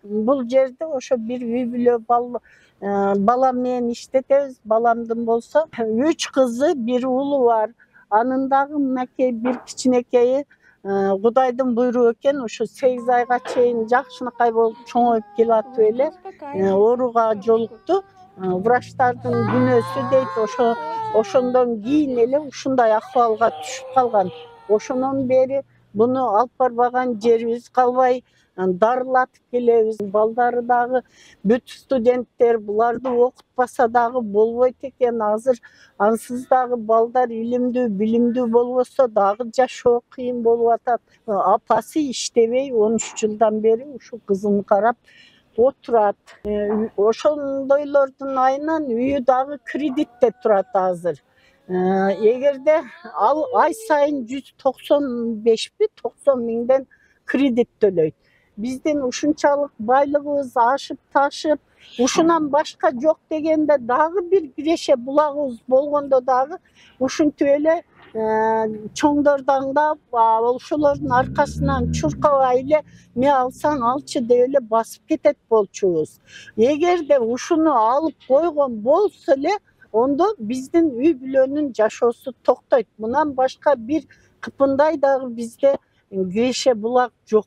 Бул жерде ошо бир үй бүлө балам менен иштетебиз. Баламдын болсо 3 кызы, 1 уулу бар. Анын дагы мынакей бир кичинекейи Кудайдын буйругу экен, ушу 8 айга чейин жакшынакай болуп чоңоюп келатып эле ооруга жолукту. Врачтардын күнөөсү дейт, ошондон кийин эле ушундай акыбалга түшүп калган. Ошондон бери буну алып барбаган жерибиз калбай, дарылатып келебиз. Балдары дагы бүт студенттер буларды окутпаса дагы болбойт экен. Азыр ансыз дагы балдар илимдүү, билимдүү болбосо дагы жашоо кыйын болуп атат. Апасы иштебей 13 жылдан бери ушу кызын карап отурат. Ошондойлордун айынан үйү дагы кредитте турат азыр. Эгерде ал ай сайын 195 90 миңден кредит төлөйт. Биздин ушунчалык байлыгыбыз ашып ташып, ушунан башка жок дегенде дагы бир киреше булагыбыз болгондо дагы ушинтип эле чоңдордон да ошолордун аркасынан чуркабай эле ме алсаң алчы деп эле басып кетет болчубуз. Эгерде ушуну алып койгон болсо эле ондо биздин үй бүлөнүн жашоосу токтойт. Мындан башка бир кыпындай дагы бизде киреше булак жок